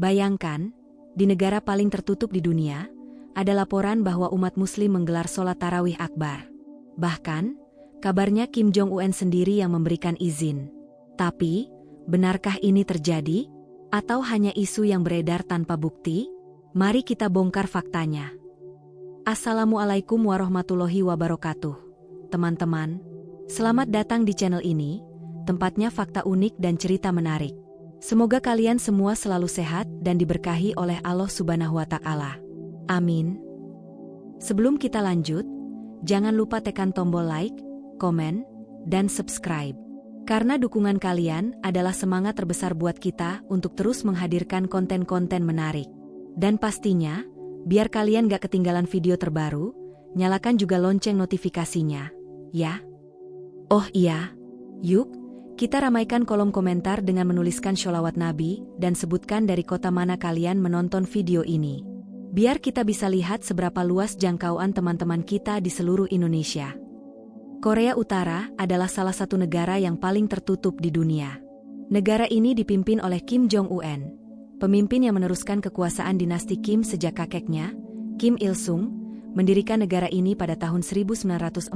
Bayangkan, di negara paling tertutup di dunia, ada laporan bahwa umat muslim menggelar sholat tarawih akbar. Bahkan, kabarnya Kim Jong-un sendiri yang memberikan izin. Tapi, benarkah ini terjadi? Atau hanya isu yang beredar tanpa bukti? Mari kita bongkar faktanya. Assalamualaikum warahmatullahi wabarakatuh. Teman-teman, selamat datang di channel ini, tempatnya fakta unik dan cerita menarik. Semoga kalian semua selalu sehat dan diberkahi oleh Allah Subhanahu wa Ta'ala. Amin. Sebelum kita lanjut, jangan lupa tekan tombol like, komen, dan subscribe. Karena dukungan kalian adalah semangat terbesar buat kita untuk terus menghadirkan konten-konten menarik. Dan pastinya, biar kalian gak ketinggalan video terbaru, nyalakan juga lonceng notifikasinya, ya. Oh iya, yuk, kita ramaikan kolom komentar dengan menuliskan sholawat Nabi dan sebutkan dari kota mana kalian menonton video ini. Biar kita bisa lihat seberapa luas jangkauan teman-teman kita di seluruh Indonesia. Korea Utara adalah salah satu negara yang paling tertutup di dunia. Negara ini dipimpin oleh Kim Jong-un, pemimpin yang meneruskan kekuasaan dinasti Kim sejak kakeknya, Kim Il-sung, mendirikan negara ini pada tahun 1948.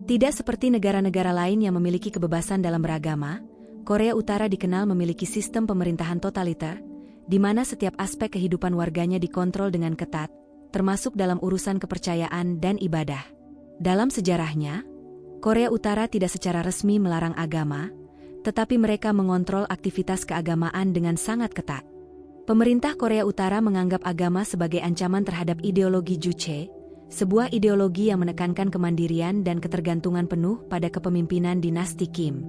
Tidak seperti negara-negara lain yang memiliki kebebasan dalam beragama, Korea Utara dikenal memiliki sistem pemerintahan totaliter, di mana setiap aspek kehidupan warganya dikontrol dengan ketat, termasuk dalam urusan kepercayaan dan ibadah. Dalam sejarahnya, Korea Utara tidak secara resmi melarang agama, tetapi mereka mengontrol aktivitas keagamaan dengan sangat ketat. Pemerintah Korea Utara menganggap agama sebagai ancaman terhadap ideologi Juche, sebuah ideologi yang menekankan kemandirian dan ketergantungan penuh pada kepemimpinan dinasti Kim.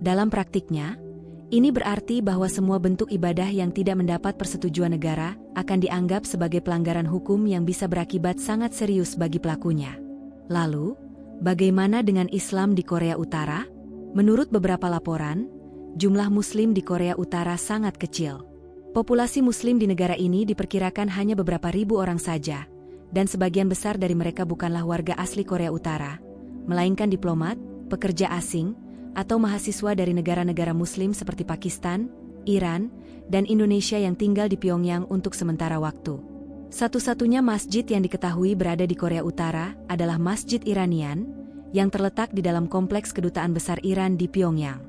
Dalam praktiknya, ini berarti bahwa semua bentuk ibadah yang tidak mendapat persetujuan negara akan dianggap sebagai pelanggaran hukum yang bisa berakibat sangat serius bagi pelakunya. Lalu, bagaimana dengan Islam di Korea Utara? Menurut beberapa laporan, jumlah Muslim di Korea Utara sangat kecil. Populasi Muslim di negara ini diperkirakan hanya beberapa ribu orang saja, dan sebagian besar dari mereka bukanlah warga asli Korea Utara, melainkan diplomat, pekerja asing, atau mahasiswa dari negara-negara Muslim seperti Pakistan, Iran, dan Indonesia yang tinggal di Pyongyang untuk sementara waktu. Satu-satunya masjid yang diketahui berada di Korea Utara adalah Masjid Iranian, yang terletak di dalam kompleks kedutaan besar Iran di Pyongyang.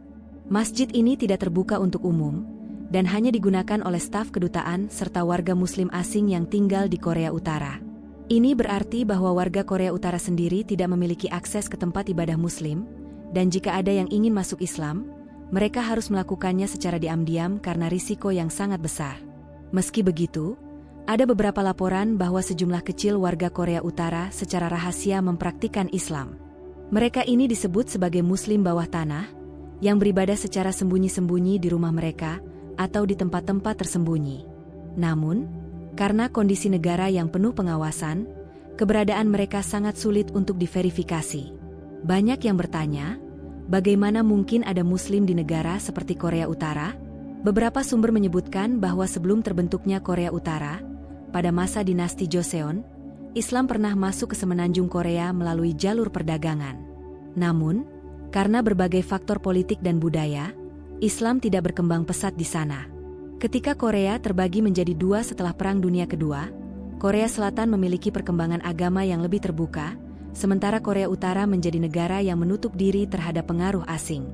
Masjid ini tidak terbuka untuk umum, dan hanya digunakan oleh staf kedutaan serta warga Muslim asing yang tinggal di Korea Utara. Ini berarti bahwa warga Korea Utara sendiri tidak memiliki akses ke tempat ibadah Muslim, dan jika ada yang ingin masuk Islam, mereka harus melakukannya secara diam-diam karena risiko yang sangat besar. Meski begitu, ada beberapa laporan bahwa sejumlah kecil warga Korea Utara secara rahasia mempraktikkan Islam. Mereka ini disebut sebagai Muslim bawah tanah, yang beribadah secara sembunyi-sembunyi di rumah mereka atau di tempat-tempat tersembunyi. Namun, karena kondisi negara yang penuh pengawasan, keberadaan mereka sangat sulit untuk diverifikasi. Banyak yang bertanya, bagaimana mungkin ada Muslim di negara seperti Korea Utara? Beberapa sumber menyebutkan bahwa sebelum terbentuknya Korea Utara, pada masa dinasti Joseon, Islam pernah masuk ke semenanjung Korea melalui jalur perdagangan. Namun, karena berbagai faktor politik dan budaya, Islam tidak berkembang pesat di sana. Ketika Korea terbagi menjadi dua setelah Perang Dunia Kedua, Korea Selatan memiliki perkembangan agama yang lebih terbuka, sementara Korea Utara menjadi negara yang menutup diri terhadap pengaruh asing.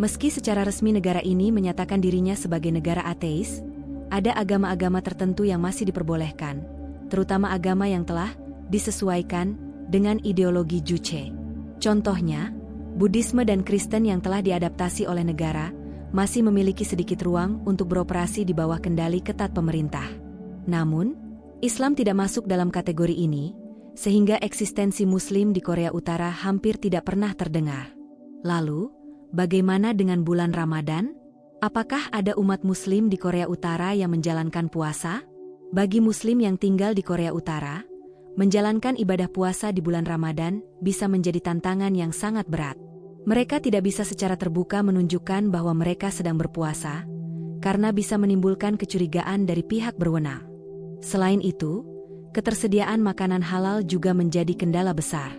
Meski secara resmi negara ini menyatakan dirinya sebagai negara ateis, ada agama-agama tertentu yang masih diperbolehkan, terutama agama yang telah disesuaikan dengan ideologi Juche. Contohnya, Buddhisme dan Kristen yang telah diadaptasi oleh negara, masih memiliki sedikit ruang untuk beroperasi di bawah kendali ketat pemerintah. Namun, Islam tidak masuk dalam kategori ini, sehingga eksistensi Muslim di Korea Utara hampir tidak pernah terdengar. Lalu, bagaimana dengan bulan Ramadan? Apakah ada umat Muslim di Korea Utara yang menjalankan puasa? Bagi Muslim yang tinggal di Korea Utara, menjalankan ibadah puasa di bulan Ramadan bisa menjadi tantangan yang sangat berat. Mereka tidak bisa secara terbuka menunjukkan bahwa mereka sedang berpuasa, karena bisa menimbulkan kecurigaan dari pihak berwenang. Selain itu, ketersediaan makanan halal juga menjadi kendala besar.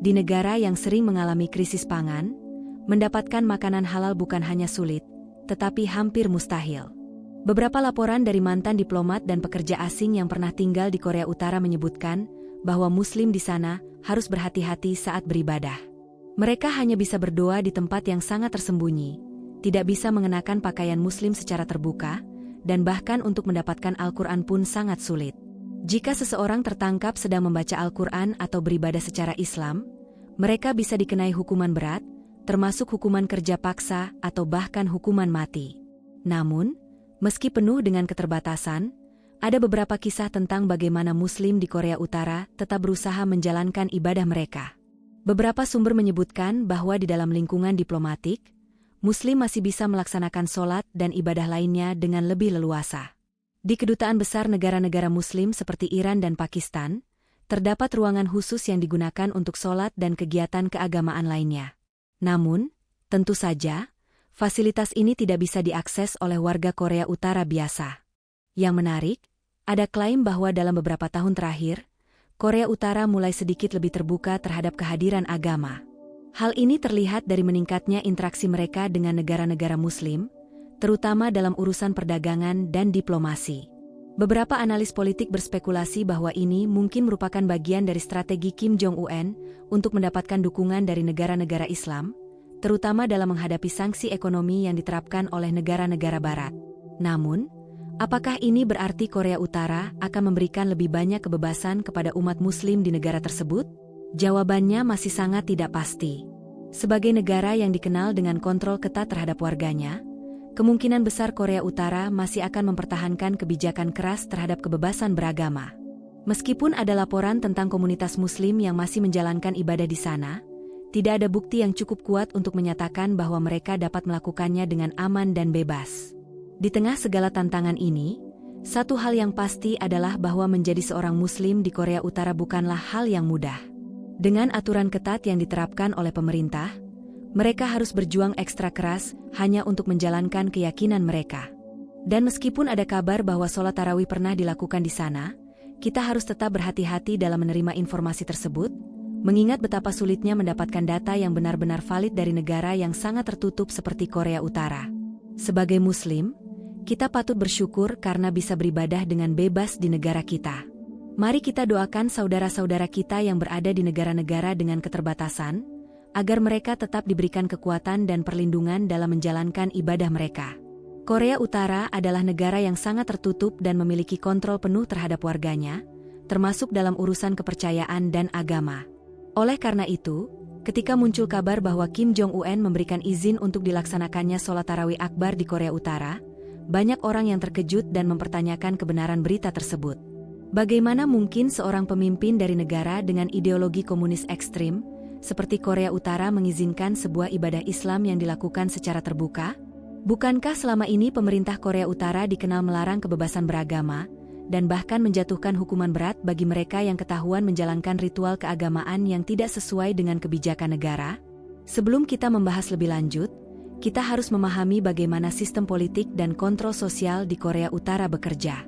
Di negara yang sering mengalami krisis pangan, mendapatkan makanan halal bukan hanya sulit, tetapi hampir mustahil. Beberapa laporan dari mantan diplomat dan pekerja asing yang pernah tinggal di Korea Utara menyebutkan bahwa Muslim di sana harus berhati-hati saat beribadah. Mereka hanya bisa berdoa di tempat yang sangat tersembunyi, tidak bisa mengenakan pakaian Muslim secara terbuka, dan bahkan untuk mendapatkan Al-Quran pun sangat sulit. Jika seseorang tertangkap sedang membaca Al-Quran atau beribadah secara Islam, mereka bisa dikenai hukuman berat, termasuk hukuman kerja paksa atau bahkan hukuman mati. Namun, meski penuh dengan keterbatasan, ada beberapa kisah tentang bagaimana Muslim di Korea Utara tetap berusaha menjalankan ibadah mereka. Beberapa sumber menyebutkan bahwa di dalam lingkungan diplomatik, Muslim masih bisa melaksanakan sholat dan ibadah lainnya dengan lebih leluasa. Di kedutaan besar negara-negara Muslim seperti Iran dan Pakistan, terdapat ruangan khusus yang digunakan untuk sholat dan kegiatan keagamaan lainnya. Namun, tentu saja, fasilitas ini tidak bisa diakses oleh warga Korea Utara biasa. Yang menarik, ada klaim bahwa dalam beberapa tahun terakhir, Korea Utara mulai sedikit lebih terbuka terhadap kehadiran agama. Hal ini terlihat dari meningkatnya interaksi mereka dengan negara-negara Muslim, terutama dalam urusan perdagangan dan diplomasi. Beberapa analis politik berspekulasi bahwa ini mungkin merupakan bagian dari strategi Kim Jong-un untuk mendapatkan dukungan dari negara-negara Islam, terutama dalam menghadapi sanksi ekonomi yang diterapkan oleh negara-negara Barat. Namun, apakah ini berarti Korea Utara akan memberikan lebih banyak kebebasan kepada umat Muslim di negara tersebut? Jawabannya masih sangat tidak pasti. Sebagai negara yang dikenal dengan kontrol ketat terhadap warganya, kemungkinan besar Korea Utara masih akan mempertahankan kebijakan keras terhadap kebebasan beragama. Meskipun ada laporan tentang komunitas Muslim yang masih menjalankan ibadah di sana, tidak ada bukti yang cukup kuat untuk menyatakan bahwa mereka dapat melakukannya dengan aman dan bebas. Di tengah segala tantangan ini, satu hal yang pasti adalah bahwa menjadi seorang Muslim di Korea Utara bukanlah hal yang mudah. Dengan aturan ketat yang diterapkan oleh pemerintah, mereka harus berjuang ekstra keras hanya untuk menjalankan keyakinan mereka. Dan meskipun ada kabar bahwa sholat tarawih pernah dilakukan di sana, kita harus tetap berhati-hati dalam menerima informasi tersebut, mengingat betapa sulitnya mendapatkan data yang benar-benar valid dari negara yang sangat tertutup seperti Korea Utara. Sebagai Muslim, kita patut bersyukur karena bisa beribadah dengan bebas di negara kita. Mari kita doakan saudara-saudara kita yang berada di negara-negara dengan keterbatasan, agar mereka tetap diberikan kekuatan dan perlindungan dalam menjalankan ibadah mereka. Korea Utara adalah negara yang sangat tertutup dan memiliki kontrol penuh terhadap warganya, termasuk dalam urusan kepercayaan dan agama. Oleh karena itu, ketika muncul kabar bahwa Kim Jong-un memberikan izin untuk dilaksanakannya sholat tarawih akbar di Korea Utara, banyak orang yang terkejut dan mempertanyakan kebenaran berita tersebut. Bagaimana mungkin seorang pemimpin dari negara dengan ideologi komunis ekstrim, seperti Korea Utara mengizinkan sebuah ibadah Islam yang dilakukan secara terbuka? Bukankah selama ini pemerintah Korea Utara dikenal melarang kebebasan beragama, dan bahkan menjatuhkan hukuman berat bagi mereka yang ketahuan menjalankan ritual keagamaan yang tidak sesuai dengan kebijakan negara? Sebelum kita membahas lebih lanjut, kita harus memahami bagaimana sistem politik dan kontrol sosial di Korea Utara bekerja.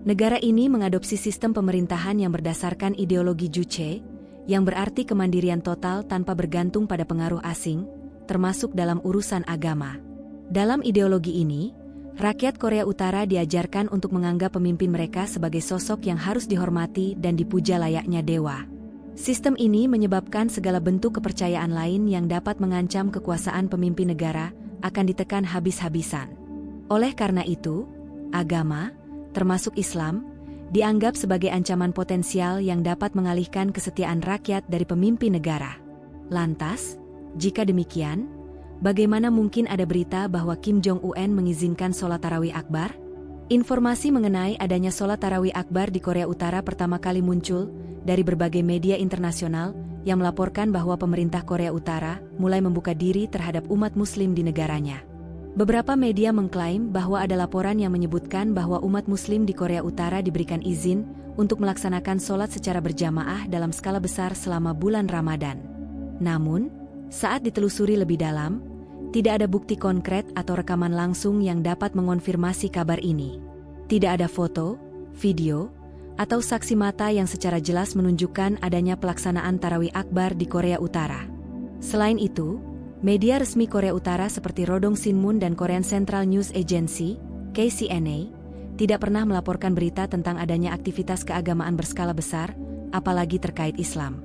Negara ini mengadopsi sistem pemerintahan yang berdasarkan ideologi Juche, yang berarti kemandirian total tanpa bergantung pada pengaruh asing, termasuk dalam urusan agama. Dalam ideologi ini, rakyat Korea Utara diajarkan untuk menganggap pemimpin mereka sebagai sosok yang harus dihormati dan dipuja layaknya dewa. Sistem ini menyebabkan segala bentuk kepercayaan lain yang dapat mengancam kekuasaan pemimpin negara akan ditekan habis-habisan. Oleh karena itu, agama, termasuk Islam, dianggap sebagai ancaman potensial yang dapat mengalihkan kesetiaan rakyat dari pemimpin negara. Lantas, jika demikian, bagaimana mungkin ada berita bahwa Kim Jong-un mengizinkan sholat tarawih akbar? Informasi mengenai adanya sholat tarawih akbar di Korea Utara pertama kali muncul dari berbagai media internasional yang melaporkan bahwa pemerintah Korea Utara mulai membuka diri terhadap umat Muslim di negaranya. Beberapa media mengklaim bahwa ada laporan yang menyebutkan bahwa umat Muslim di Korea Utara diberikan izin untuk melaksanakan sholat secara berjamaah dalam skala besar selama bulan Ramadan. Namun, saat ditelusuri lebih dalam, tidak ada bukti konkret atau rekaman langsung yang dapat mengonfirmasi kabar ini. Tidak ada foto, video, atau saksi mata yang secara jelas menunjukkan adanya pelaksanaan tarawih akbar di Korea Utara. Selain itu, media resmi Korea Utara seperti Rodong Sinmun dan Korean Central News Agency, KCNA, tidak pernah melaporkan berita tentang adanya aktivitas keagamaan berskala besar, apalagi terkait Islam.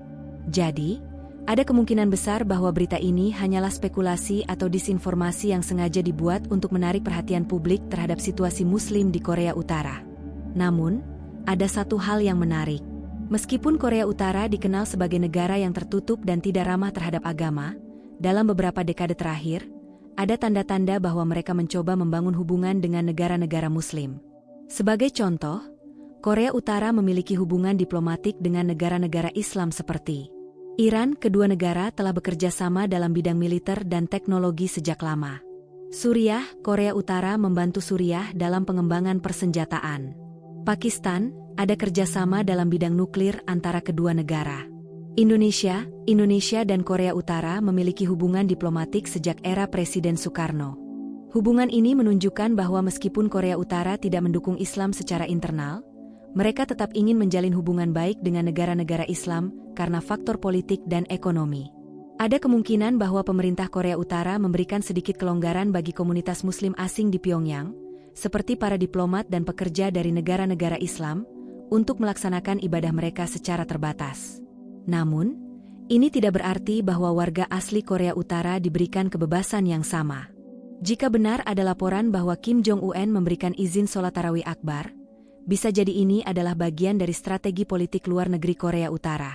Jadi, ada kemungkinan besar bahwa berita ini hanyalah spekulasi atau disinformasi yang sengaja dibuat untuk menarik perhatian publik terhadap situasi Muslim di Korea Utara. Namun, ada satu hal yang menarik. Meskipun Korea Utara dikenal sebagai negara yang tertutup dan tidak ramah terhadap agama, dalam beberapa dekade terakhir, ada tanda-tanda bahwa mereka mencoba membangun hubungan dengan negara-negara Muslim. Sebagai contoh, Korea Utara memiliki hubungan diplomatik dengan negara-negara Islam seperti Iran. Kedua negara telah bekerja sama dalam bidang militer dan teknologi sejak lama. Suriah, Korea Utara membantu Suriah dalam pengembangan persenjataan. Pakistan, ada kerjasama dalam bidang nuklir antara kedua negara. Indonesia dan Korea Utara memiliki hubungan diplomatik sejak era Presiden Soekarno. Hubungan ini menunjukkan bahwa meskipun Korea Utara tidak mendukung Islam secara internal, mereka tetap ingin menjalin hubungan baik dengan negara-negara Islam karena faktor politik dan ekonomi. Ada kemungkinan bahwa pemerintah Korea Utara memberikan sedikit kelonggaran bagi komunitas Muslim asing di Pyongyang, seperti para diplomat dan pekerja dari negara-negara Islam, untuk melaksanakan ibadah mereka secara terbatas. Namun, ini tidak berarti bahwa warga asli Korea Utara diberikan kebebasan yang sama. Jika benar ada laporan bahwa Kim Jong-un memberikan izin sholat tarawih akbar, bisa jadi ini adalah bagian dari strategi politik luar negeri Korea Utara.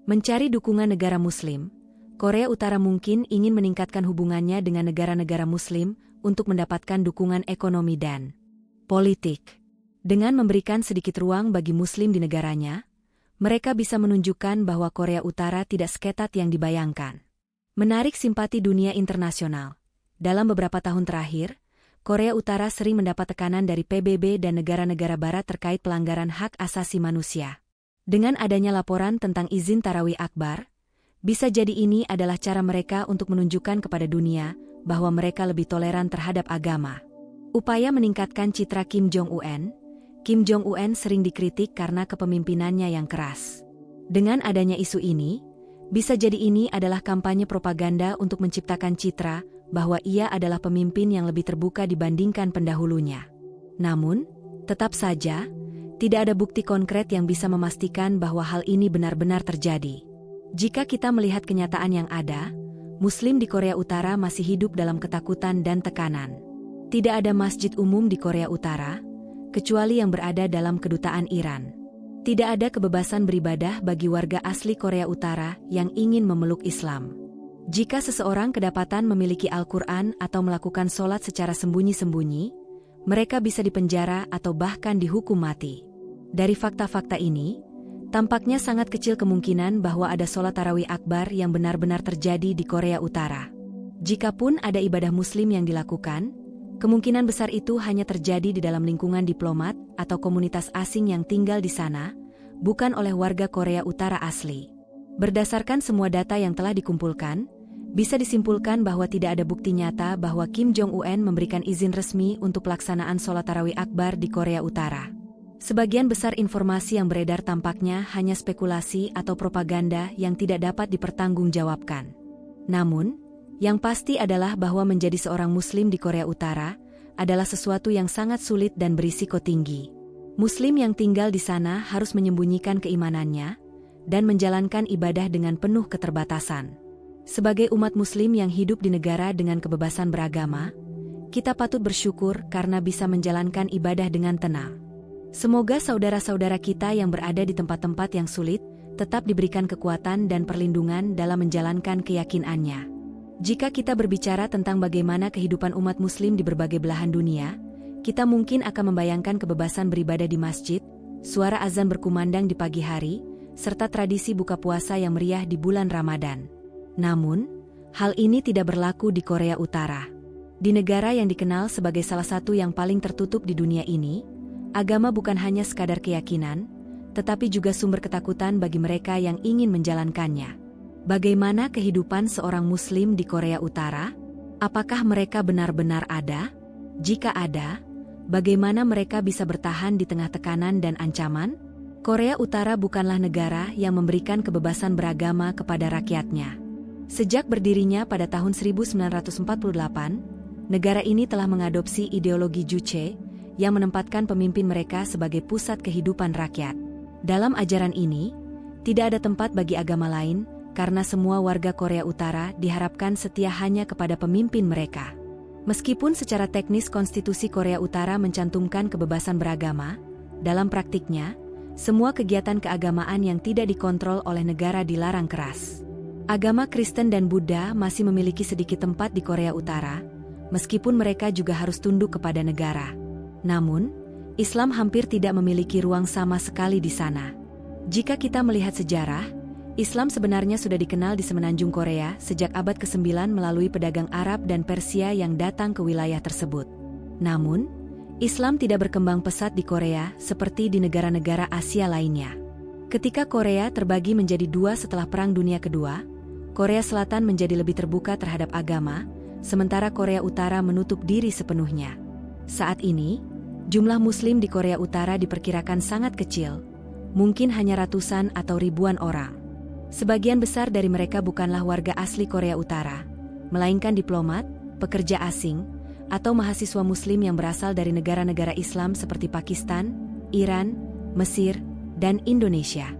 Mencari dukungan negara Muslim, Korea Utara mungkin ingin meningkatkan hubungannya dengan negara-negara Muslim untuk mendapatkan dukungan ekonomi dan politik. Dengan memberikan sedikit ruang bagi Muslim di negaranya, mereka bisa menunjukkan bahwa Korea Utara tidak seketat yang dibayangkan. Menarik simpati dunia internasional. Dalam beberapa tahun terakhir, Korea Utara sering mendapat tekanan dari PBB dan negara-negara barat terkait pelanggaran hak asasi manusia. Dengan adanya laporan tentang izin tarawih akbar, bisa jadi ini adalah cara mereka untuk menunjukkan kepada dunia bahwa mereka lebih toleran terhadap agama. Upaya meningkatkan citra Kim Jong-un sering dikritik karena kepemimpinannya yang keras. Dengan adanya isu ini, bisa jadi ini adalah kampanye propaganda untuk menciptakan citra bahwa ia adalah pemimpin yang lebih terbuka dibandingkan pendahulunya. Namun, tetap saja, tidak ada bukti konkret yang bisa memastikan bahwa hal ini benar-benar terjadi. Jika kita melihat kenyataan yang ada, Muslim di Korea Utara masih hidup dalam ketakutan dan tekanan. Tidak ada masjid umum di Korea Utara, kecuali yang berada dalam kedutaan Iran. Tidak ada kebebasan beribadah bagi warga asli Korea Utara yang ingin memeluk Islam. Jika seseorang kedapatan memiliki Al-Quran atau melakukan sholat secara sembunyi-sembunyi, mereka bisa dipenjara atau bahkan dihukum mati. Dari fakta-fakta ini, tampaknya sangat kecil kemungkinan bahwa ada sholat tarawih akbar yang benar-benar terjadi di Korea Utara. Jikapun ada ibadah Muslim yang dilakukan, kemungkinan besar itu hanya terjadi di dalam lingkungan diplomat atau komunitas asing yang tinggal di sana, bukan oleh warga Korea Utara asli. Berdasarkan semua data yang telah dikumpulkan, bisa disimpulkan bahwa tidak ada bukti nyata bahwa Kim Jong-un memberikan izin resmi untuk pelaksanaan sholat tarawih akbar di Korea Utara. Sebagian besar informasi yang beredar tampaknya hanya spekulasi atau propaganda yang tidak dapat dipertanggungjawabkan. Namun, yang pasti adalah bahwa menjadi seorang Muslim di Korea Utara adalah sesuatu yang sangat sulit dan berisiko tinggi. Muslim yang tinggal di sana harus menyembunyikan keimanannya dan menjalankan ibadah dengan penuh keterbatasan. Sebagai umat Muslim yang hidup di negara dengan kebebasan beragama, kita patut bersyukur karena bisa menjalankan ibadah dengan tenang. Semoga saudara-saudara kita yang berada di tempat-tempat yang sulit tetap diberikan kekuatan dan perlindungan dalam menjalankan keyakinannya. Jika kita berbicara tentang bagaimana kehidupan umat Muslim di berbagai belahan dunia, kita mungkin akan membayangkan kebebasan beribadah di masjid, suara azan berkumandang di pagi hari, serta tradisi buka puasa yang meriah di bulan Ramadan. Namun, hal ini tidak berlaku di Korea Utara. Di negara yang dikenal sebagai salah satu yang paling tertutup di dunia ini, agama bukan hanya sekadar keyakinan, tetapi juga sumber ketakutan bagi mereka yang ingin menjalankannya. Bagaimana kehidupan seorang Muslim di Korea Utara? Apakah mereka benar-benar ada? Jika ada, bagaimana mereka bisa bertahan di tengah tekanan dan ancaman? Korea Utara bukanlah negara yang memberikan kebebasan beragama kepada rakyatnya. Sejak berdirinya pada tahun 1948, negara ini telah mengadopsi ideologi Juche, yang menempatkan pemimpin mereka sebagai pusat kehidupan rakyat. Dalam ajaran ini, tidak ada tempat bagi agama lain, karena semua warga Korea Utara diharapkan setia hanya kepada pemimpin mereka. Meskipun secara teknis konstitusi Korea Utara mencantumkan kebebasan beragama, dalam praktiknya, semua kegiatan keagamaan yang tidak dikontrol oleh negara dilarang keras. Agama Kristen dan Buddha masih memiliki sedikit tempat di Korea Utara, meskipun mereka juga harus tunduk kepada negara. Namun, Islam hampir tidak memiliki ruang sama sekali di sana. Jika kita melihat sejarah, Islam sebenarnya sudah dikenal di semenanjung Korea sejak abad ke-9 melalui pedagang Arab dan Persia yang datang ke wilayah tersebut. Namun, Islam tidak berkembang pesat di Korea seperti di negara-negara Asia lainnya. Ketika Korea terbagi menjadi dua setelah Perang Dunia Kedua, Korea Selatan menjadi lebih terbuka terhadap agama, sementara Korea Utara menutup diri sepenuhnya. Saat ini, jumlah Muslim di Korea Utara diperkirakan sangat kecil, mungkin hanya ratusan atau ribuan orang. Sebagian besar dari mereka bukanlah warga asli Korea Utara, melainkan diplomat, pekerja asing, atau mahasiswa Muslim yang berasal dari negara-negara Islam seperti Pakistan, Iran, Mesir, dan Indonesia.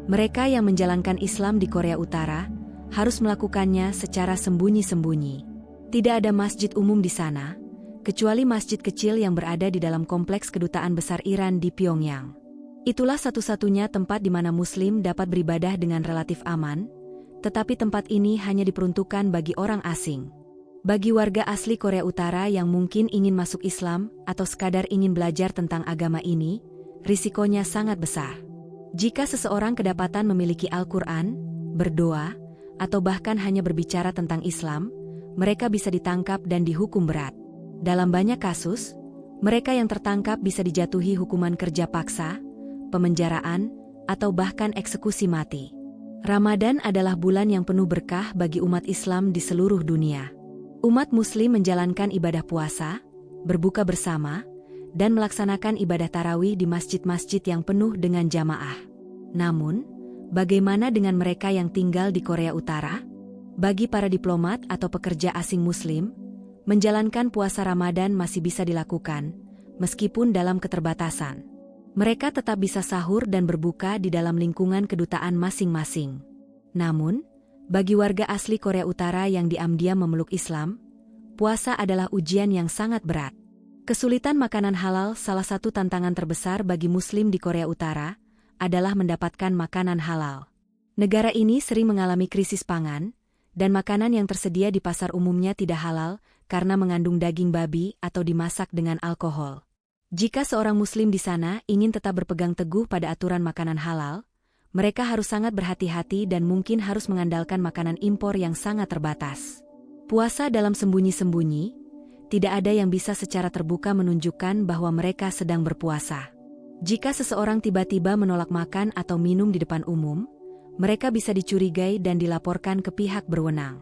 Mereka yang menjalankan Islam di Korea Utara harus melakukannya secara sembunyi-sembunyi. Tidak ada masjid umum di sana, kecuali masjid kecil yang berada di dalam kompleks kedutaan besar Iran di Pyongyang. Itulah satu-satunya tempat di mana Muslim dapat beribadah dengan relatif aman, tetapi tempat ini hanya diperuntukkan bagi orang asing. Bagi warga asli Korea Utara yang mungkin ingin masuk Islam atau sekadar ingin belajar tentang agama ini, risikonya sangat besar. Jika seseorang kedapatan memiliki Al-Quran, berdoa, atau bahkan hanya berbicara tentang Islam, mereka bisa ditangkap dan dihukum berat. Dalam banyak kasus, mereka yang tertangkap bisa dijatuhi hukuman kerja paksa, pemenjaraan, atau bahkan eksekusi mati. Ramadan adalah bulan yang penuh berkah bagi umat Islam di seluruh dunia. Umat Muslim menjalankan ibadah puasa, berbuka bersama, dan melaksanakan ibadah tarawih di masjid-masjid yang penuh dengan jamaah. Namun, bagaimana dengan mereka yang tinggal di Korea Utara? Bagi para diplomat atau pekerja asing Muslim, menjalankan puasa Ramadan masih bisa dilakukan, meskipun dalam keterbatasan. Mereka tetap bisa sahur dan berbuka di dalam lingkungan kedutaan masing-masing. Namun, bagi warga asli Korea Utara yang diam-diam memeluk Islam, puasa adalah ujian yang sangat berat. Kesulitan makanan halal, salah satu tantangan terbesar bagi Muslim di Korea Utara, adalah mendapatkan makanan halal. Negara ini sering mengalami krisis pangan, dan makanan yang tersedia di pasar umumnya tidak halal karena mengandung daging babi atau dimasak dengan alkohol. Jika seorang Muslim di sana ingin tetap berpegang teguh pada aturan makanan halal, mereka harus sangat berhati-hati dan mungkin harus mengandalkan makanan impor yang sangat terbatas. Puasa dalam sembunyi-sembunyi, tidak ada yang bisa secara terbuka menunjukkan bahwa mereka sedang berpuasa. Jika seseorang tiba-tiba menolak makan atau minum di depan umum, mereka bisa dicurigai dan dilaporkan ke pihak berwenang.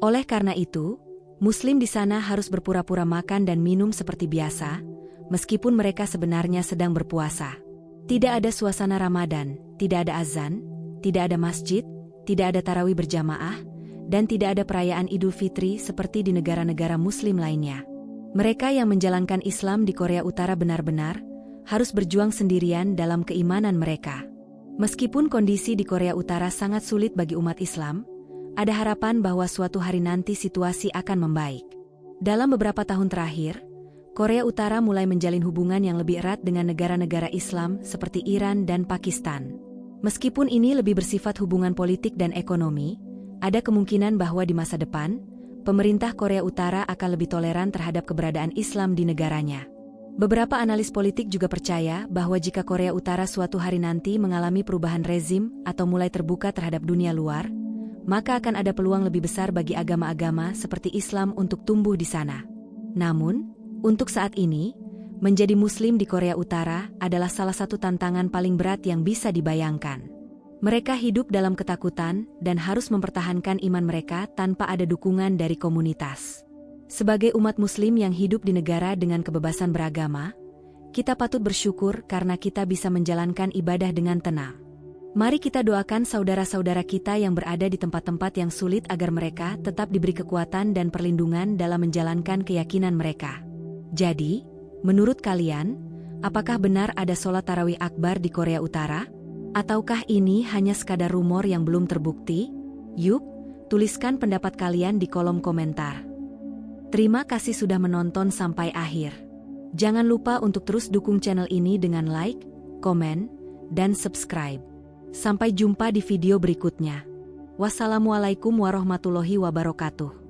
Oleh karena itu, Muslim di sana harus berpura-pura makan dan minum seperti biasa, meskipun mereka sebenarnya sedang berpuasa. Tidak ada suasana Ramadan, tidak ada azan, tidak ada masjid, tidak ada tarawih berjamaah, dan tidak ada perayaan Idul Fitri seperti di negara-negara Muslim lainnya. Mereka yang menjalankan Islam di Korea Utara benar-benar harus berjuang sendirian dalam keimanan mereka. Meskipun kondisi di Korea Utara sangat sulit bagi umat Islam, ada harapan bahwa suatu hari nanti situasi akan membaik. Dalam beberapa tahun terakhir, Korea Utara mulai menjalin hubungan yang lebih erat dengan negara-negara Islam seperti Iran dan Pakistan. Meskipun ini lebih bersifat hubungan politik dan ekonomi, ada kemungkinan bahwa di masa depan, pemerintah Korea Utara akan lebih toleran terhadap keberadaan Islam di negaranya. Beberapa analis politik juga percaya bahwa jika Korea Utara suatu hari nanti mengalami perubahan rezim atau mulai terbuka terhadap dunia luar, maka akan ada peluang lebih besar bagi agama-agama seperti Islam untuk tumbuh di sana. Namun, untuk saat ini, menjadi Muslim di Korea Utara adalah salah satu tantangan paling berat yang bisa dibayangkan. Mereka hidup dalam ketakutan dan harus mempertahankan iman mereka tanpa ada dukungan dari komunitas. Sebagai umat Muslim yang hidup di negara dengan kebebasan beragama, kita patut bersyukur karena kita bisa menjalankan ibadah dengan tenang. Mari kita doakan saudara-saudara kita yang berada di tempat-tempat yang sulit agar mereka tetap diberi kekuatan dan perlindungan dalam menjalankan keyakinan mereka. Jadi, Menurut kalian, apakah benar ada sholat tarawih akbar di Korea Utara? Ataukah ini hanya sekadar rumor yang belum terbukti? Yuk, tuliskan pendapat kalian di kolom komentar. Terima kasih sudah menonton sampai akhir. Jangan lupa untuk terus dukung channel ini dengan like, komen, dan subscribe. Sampai jumpa di video berikutnya. Wassalamualaikum warahmatullahi wabarakatuh.